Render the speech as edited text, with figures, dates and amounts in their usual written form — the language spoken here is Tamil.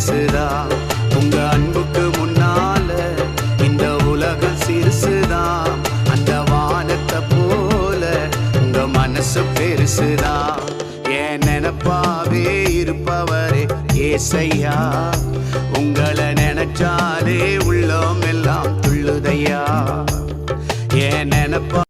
பெருசுதான். உங்க அன்புக்கு முன்னால இந்த உலகம் சிறுசுதான். அந்த வானத்தை போல உங்க மனசு பெருசுதான். என் நினைப்பாவே இருப்பவரே ஏசையா, உங்களை நினைச்சாலே உள்ளம் எல்லாம் துள்ளுதையா. என் நினைப்பா